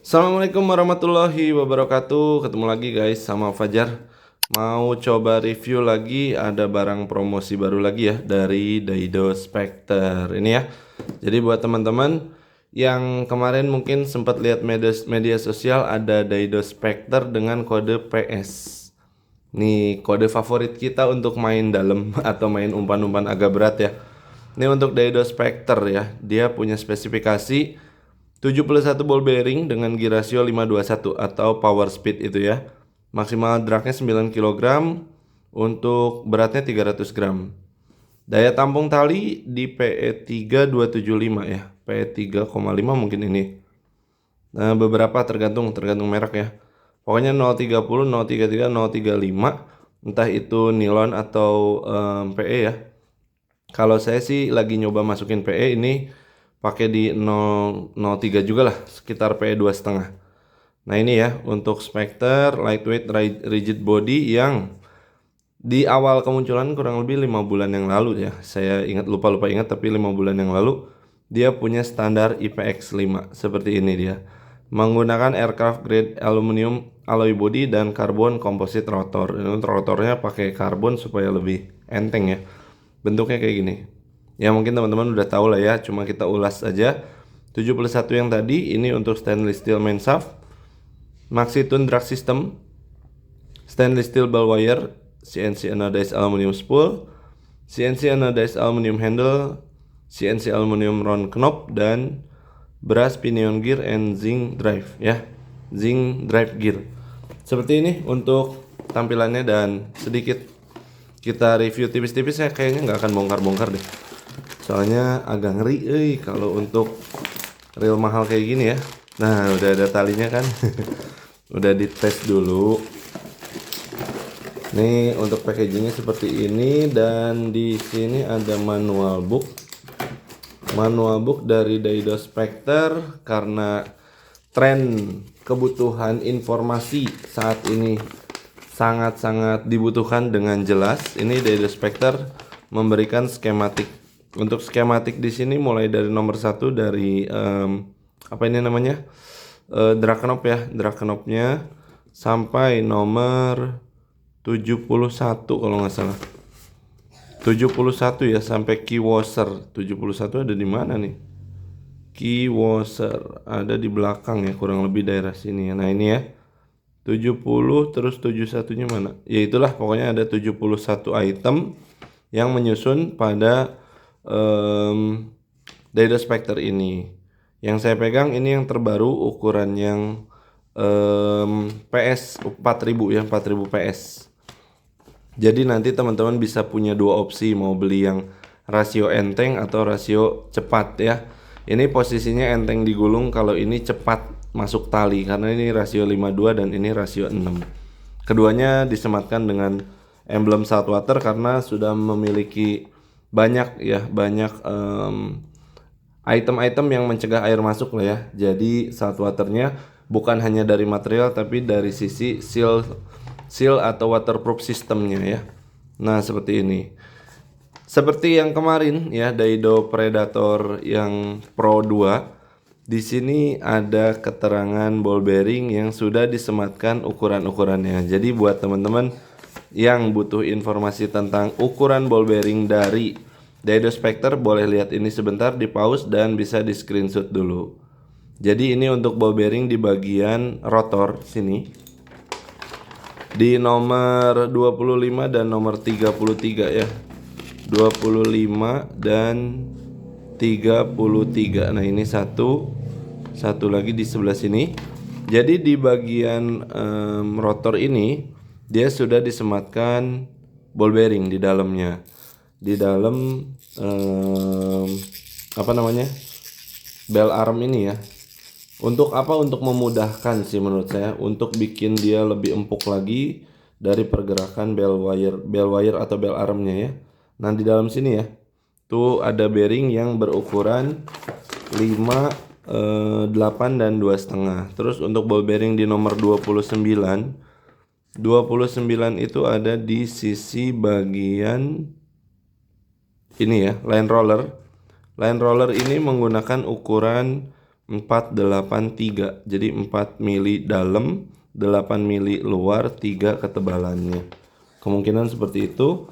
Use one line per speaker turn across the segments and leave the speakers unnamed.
Assalamualaikum warahmatullahi wabarakatuh. Ketemu lagi guys sama Fajar. Mau coba review lagi, ada barang promosi baru lagi ya dari Daido Spectre ini ya. Jadi buat teman-teman yang kemarin mungkin sempat lihat media sosial, ada Daido Spectre dengan kode PS. Nih kode favorit kita untuk main dalam atau main umpan-umpan agak berat ya. Ini untuk Daido Spectre ya. Dia punya spesifikasi 71 ball bearing dengan gear ratio 521 atau power speed itu ya. Maksimal dragnya 9 kg, untuk beratnya 300 gram. Daya tampung tali di PE 3275 ya. PE 3,5 mungkin ini. Nah, beberapa tergantung merek ya. Pokoknya 030, 033, 035, entah itu nilon atau PE ya. Kalau saya sih lagi nyoba masukin PE ini pakai di 003 juga lah, sekitar PE 2,5. Nah ini ya untuk Spectre lightweight rigid body yang di awal kemunculan kurang lebih 5 bulan yang lalu ya. Saya lupa ingat, tapi 5 bulan yang lalu dia punya standar IPX5 seperti ini dia. Menggunakan aircraft grade aluminium alloy body dan karbon composite rotor. Ini rotornya pakai karbon supaya lebih enteng ya. Bentuknya kayak gini. Ya mungkin teman-teman udah tahu lah ya, cuma kita ulas aja. 71 yang tadi ini untuk stainless steel main shaft, Maxitune drag system, stainless steel ball wire, CNC anodized aluminium spool, CNC anodized aluminium handle, CNC aluminium round knob, dan brass pinion gear and zinc drive ya, zinc drive gear. Seperti ini untuk tampilannya, dan sedikit kita review tipis-tipis ya. Kayaknya nggak akan bongkar-bongkar deh, soalnya agak ngeri kalau untuk reel mahal kayak gini ya. Nah udah ada talinya kan. Udah dites dulu. Nih untuk packagingnya seperti ini, dan di sini ada manual book dari Daido Spectre. Karena tren kebutuhan informasi saat ini sangat-sangat dibutuhkan dengan jelas, ini Daido Spectre memberikan skematik. Untuk skematik di sini mulai dari nomor 1 dari apa ini namanya, drag knob ya, drag knobnya sampai nomor 71 kalau nggak salah. 71 ya, sampai key washer. 71 ada di mana nih? Key washer ada di belakang ya, kurang lebih daerah sini ya. Nah ini ya 70, terus 71-nya mana? Ya itulah, pokoknya ada 71 item yang menyusun pada Daido Spectre ini. Yang saya pegang ini yang terbaru, ukuran yang PS 4000 ya, 4000 PS. Jadi nanti teman-teman bisa punya dua opsi, mau beli yang rasio enteng atau rasio cepat ya. Ini posisinya enteng digulung, kalau ini cepat masuk tali, karena ini rasio 52 dan ini rasio 6. Keduanya disematkan dengan emblem saltwater karena sudah memiliki banyak item-item yang mencegah air masuk lah ya. Jadi saltwaternya bukan hanya dari material, tapi dari sisi seal atau waterproof sistemnya ya. Nah seperti ini. Seperti yang kemarin ya, Daido Predator yang Pro 2. Di sini ada keterangan ball bearing yang sudah disematkan ukuran-ukurannya. Jadi buat teman-teman yang butuh informasi tentang ukuran ball bearing dari Daido Spectre, boleh lihat ini sebentar, di pause dan bisa di screenshot dulu. Jadi ini untuk ball bearing di bagian rotor sini, di nomor 25 dan nomor 33 ya. 25 dan 33. Nah ini satu lagi di sebelah sini. Jadi di bagian rotor ini dia sudah disematkan ball bearing di dalamnya, di dalam apa namanya, bell arm ini ya. Untuk apa? Untuk memudahkan sih menurut saya, untuk bikin dia lebih empuk lagi dari pergerakan bell wire atau bell armnya ya. Nah di dalam sini ya, tuh ada bearing yang berukuran 5, 8 dan 2,5. Terus untuk ball bearing di nomor 29 itu ada di sisi bagian ini ya, line roller. Line roller ini menggunakan ukuran 483. Jadi 4 mili dalam, 8 mili luar, 3 ketebalannya. Kemungkinan seperti itu.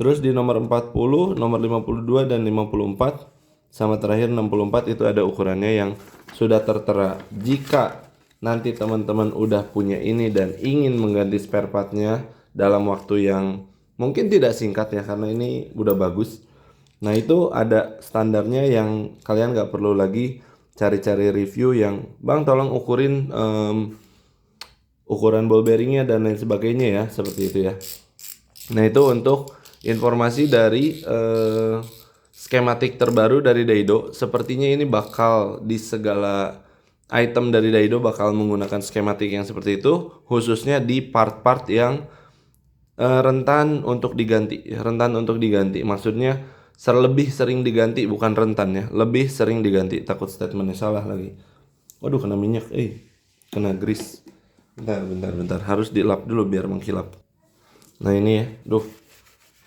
Terus di nomor 40, nomor 52 dan 54 sama terakhir 64 itu ada ukurannya yang sudah tertera. Jika nanti teman-teman udah punya ini dan ingin mengganti spare partnya dalam waktu yang mungkin tidak singkat ya, karena ini udah bagus. Nah itu ada standarnya yang kalian gak perlu lagi cari-cari review yang bang tolong ukurin ukuran ball bearingnya dan lain sebagainya ya, seperti itu ya. Nah itu untuk informasi dari skematik terbaru dari Daido. Sepertinya ini bakal di segala item dari Daido bakal menggunakan skematik yang seperti itu, khususnya di part-part yang rentan untuk diganti. Rentan untuk diganti maksudnya lebih sering diganti, bukan rentan ya, lebih sering diganti. Takut statementnya salah lagi. Waduh kena minyak, kena grease. Bentar, harus dilap dulu biar mengkilap. Nah ini ya,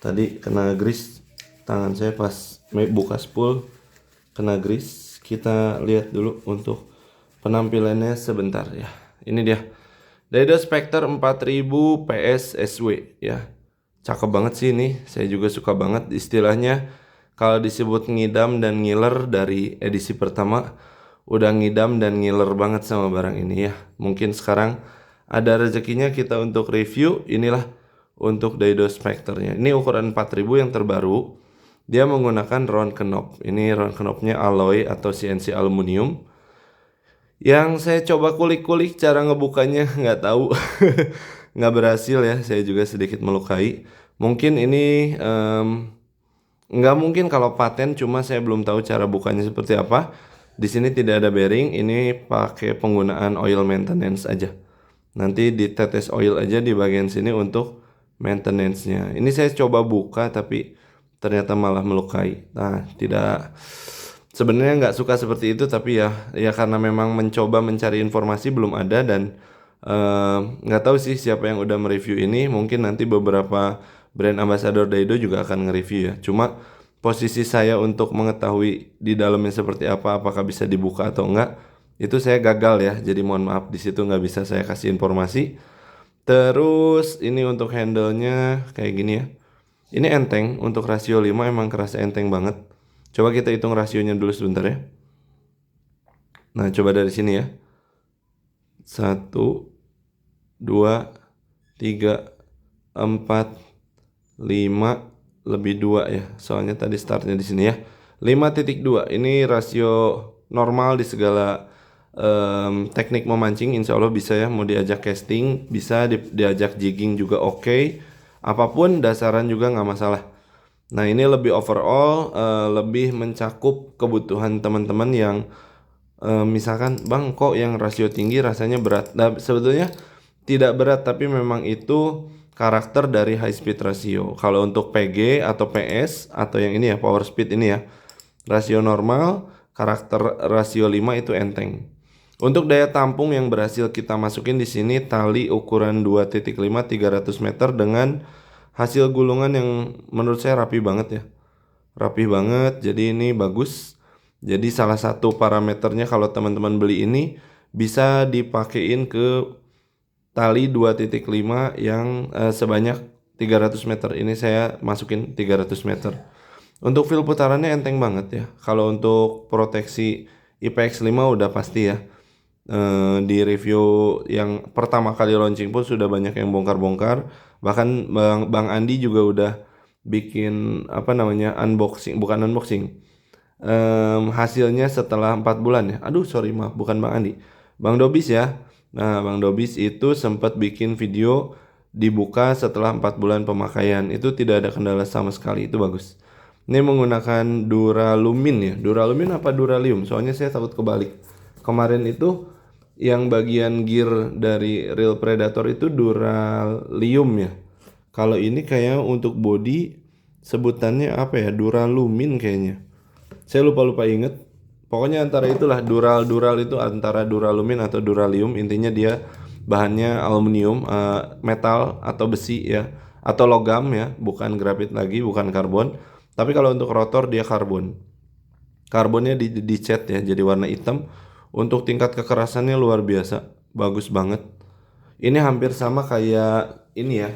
tadi kena grease tangan saya pas buka spool, kena grease. Kita lihat dulu untuk penampilannya sebentar ya. Ini dia Daido Spectre 4000 PS SW ya. Cakep banget sih ini, saya juga suka banget istilahnya. Kalau disebut ngidam dan ngiler dari edisi pertama, udah ngidam dan ngiler banget sama barang ini ya. Mungkin sekarang ada rezekinya kita untuk review. Inilah untuk Daido Spectre-nya. Ini ukuran 4000 yang terbaru. Dia menggunakan round knob. Ini round knobnya alloy atau CNC aluminium. Yang saya coba kulik-kulik cara ngebukanya nggak tahu. Nggak berhasil ya. Saya juga sedikit melukai. Mungkin ini nggak mungkin kalau paten, cuma saya belum tahu cara bukanya seperti apa. Di sini tidak ada bearing. Ini pakai penggunaan oil maintenance aja. Nanti ditetes oil aja di bagian sini untuk maintenance-nya. Ini saya coba buka tapi ternyata malah melukai. Nah, tidak, sebenarnya nggak suka seperti itu, tapi ya karena memang mencoba mencari informasi belum ada dan nggak tahu sih siapa yang udah mereview ini. Mungkin nanti beberapa brand ambassador Daido juga akan nge-review ya. Cuma posisi saya untuk mengetahui di dalamnya seperti apa, apakah bisa dibuka atau enggak, itu saya gagal ya. Jadi mohon maaf di situ nggak bisa saya kasih informasi. Terus ini untuk handle-nya kayak gini ya. Ini enteng, untuk rasio 5 emang kerasa enteng banget. Coba kita hitung rasionya dulu sebentar ya. Nah coba dari sini ya. 1, 2, 3, 4, 5 lebih 2 ya. Soalnya tadi startnya di sini ya. 5.2. Ini rasio normal di segala teknik memancing. Insya Allah bisa ya. Mau diajak casting bisa, diajak jigging juga oke. Apapun dasaran juga nggak masalah. Nah ini lebih overall, lebih mencakup kebutuhan teman-teman yang misalkan bang kok yang rasio tinggi rasanya berat. Nah sebetulnya tidak berat, tapi memang itu karakter dari high speed ratio. Kalau untuk PG atau PS atau yang ini ya power speed ini ya, rasio normal, karakter rasio 5 itu enteng. Untuk daya tampung yang berhasil kita masukin di sini tali ukuran 2.5 300 meter dengan hasil gulungan yang menurut saya rapi banget ya. Rapi banget, jadi ini bagus. Jadi salah satu parameternya kalau teman-teman beli ini bisa dipakein ke tali 2.5 yang sebanyak 300 meter. Ini saya masukin 300 meter. Untuk feel putarannya enteng banget ya. Kalau untuk proteksi IPX5 udah pasti ya. Di review yang pertama kali launching pun sudah banyak yang bongkar-bongkar. Bahkan Bang Andi juga udah bikin unboxing, bukan unboxing. Hasilnya setelah 4 bulan ya. Aduh sorry maaf, bukan Bang Andi, Bang Dobis ya. Nah Bang Dobis itu sempat bikin video dibuka setelah 4 bulan pemakaian. Itu tidak ada kendala sama sekali, itu bagus. Ini menggunakan Duralumin ya. Duralumin apa Duralium? Soalnya saya takut kebalik. Kemarin itu yang bagian gear dari Real Predator itu Duralium ya. Kalau ini kayak untuk body sebutannya apa ya? Duralumin kayaknya. Saya lupa inget. Pokoknya antara itulah, Dural itu antara Duralumin atau Duralium. Intinya dia bahannya aluminium, metal atau besi ya, atau logam ya, bukan grafit lagi, bukan karbon. Tapi kalau untuk rotor dia karbon. Karbonnya dicat ya jadi warna hitam. Untuk tingkat kekerasannya luar biasa, bagus banget. Ini hampir sama kayak ini ya,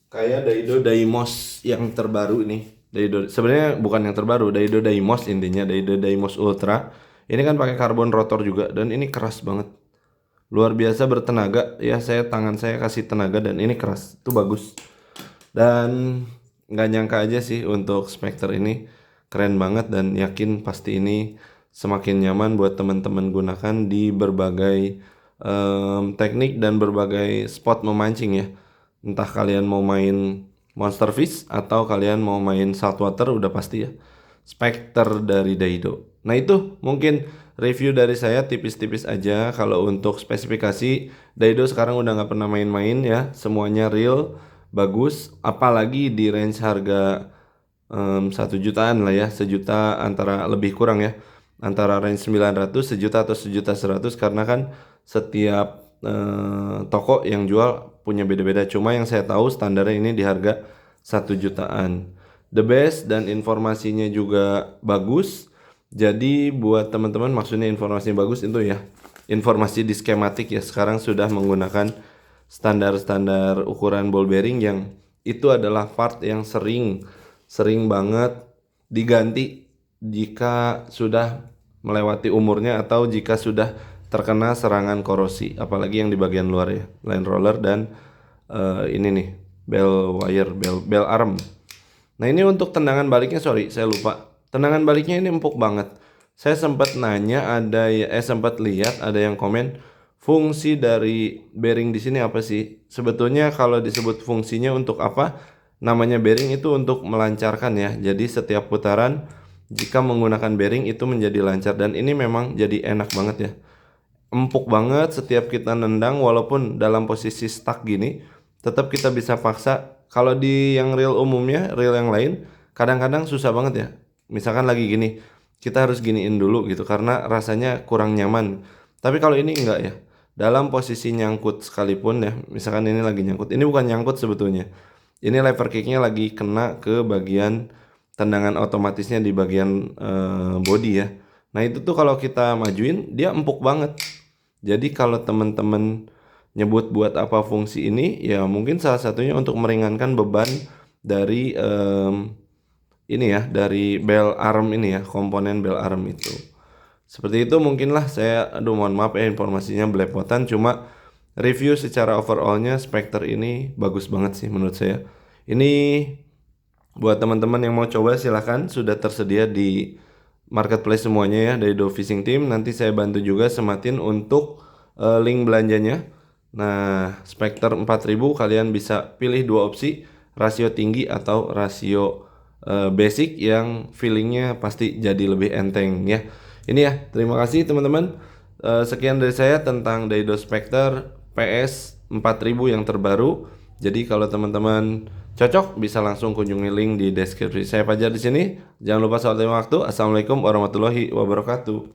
kayak Daido Daimos yang terbaru ini. Daido sebenarnya bukan yang terbaru, Daido Daimos intinya, Daido Daimos Ultra. Ini kan pakai karbon rotor juga dan ini keras banget. Luar biasa bertenaga ya, tangan saya kasih tenaga dan ini keras. Itu bagus. Dan nggak nyangka aja sih untuk Spectre ini keren banget dan yakin pasti ini semakin nyaman buat teman-teman gunakan di berbagai teknik dan berbagai spot memancing ya. Entah kalian mau main monster fish atau kalian mau main saltwater, udah pasti ya Spectre dari Daido. Nah itu mungkin review dari saya tipis-tipis aja. Kalau untuk spesifikasi, Daido sekarang udah nggak pernah main-main ya, semuanya real, bagus. Apalagi di range harga 1 jutaan lah ya, 1 juta antara lebih kurang ya, antara range 900, 1 juta atau 1.100.000, karena kan setiap toko yang jual punya beda-beda. Cuma yang saya tahu standarnya ini di harga 1 jutaan. The best dan informasinya juga bagus. Jadi buat teman-teman, maksudnya informasinya bagus itu ya, informasi di skematik ya, sekarang sudah menggunakan standar-standar ukuran ball bearing yang itu adalah part yang sering banget diganti jika sudah melewati umurnya atau jika sudah terkena serangan korosi, apalagi yang di bagian luar ya, line roller dan ini nih bell wire, bell arm. Nah ini untuk tendangan baliknya, sorry saya lupa, tendangan baliknya ini empuk banget. Saya sempat nanya, sempat lihat ada yang komen fungsi dari bearing di sini apa sih? Sebetulnya kalau disebut fungsinya untuk apa, namanya bearing itu untuk melancarkan ya. Jadi setiap putaran jika menggunakan bearing itu menjadi lancar, dan ini memang jadi enak banget ya. Empuk banget setiap kita nendang, walaupun dalam posisi stuck gini tetap kita bisa paksa. Kalau di yang reel umumnya, reel yang lain kadang-kadang susah banget ya, misalkan lagi gini kita harus giniin dulu gitu karena rasanya kurang nyaman. Tapi kalau ini enggak ya, dalam posisi nyangkut sekalipun ya, misalkan ini lagi nyangkut, ini bukan nyangkut sebetulnya, ini lever kicknya lagi kena ke bagian tendangan otomatisnya di bagian body ya. Nah itu tuh kalau kita majuin dia empuk banget. Jadi kalau teman-teman nyebut buat apa fungsi ini, ya mungkin salah satunya untuk meringankan beban dari ini ya, dari bell arm ini ya, komponen bell arm itu. Seperti itu mungkinlah saya, mohon maaf ya informasinya belepotan, cuma review secara overallnya Spectre ini bagus banget sih menurut saya. Ini buat teman-teman yang mau coba silahkan, sudah tersedia di marketplace semuanya ya, dari Do Fishing Team. Nanti saya bantu juga sematin untuk link belanjanya. Nah Spectre 4000 kalian bisa pilih dua opsi, rasio tinggi atau rasio basic, yang feelingnya pasti jadi lebih enteng ya. Ini ya, terima kasih teman-teman. Sekian dari saya tentang Daido Spectre PS 4000 yang terbaru. Jadi kalau teman-teman cocok bisa langsung kunjungi link di deskripsi. Saya Fajar di sini. Jangan lupa sholat 5 waktu. Assalamualaikum warahmatullahi wabarakatuh.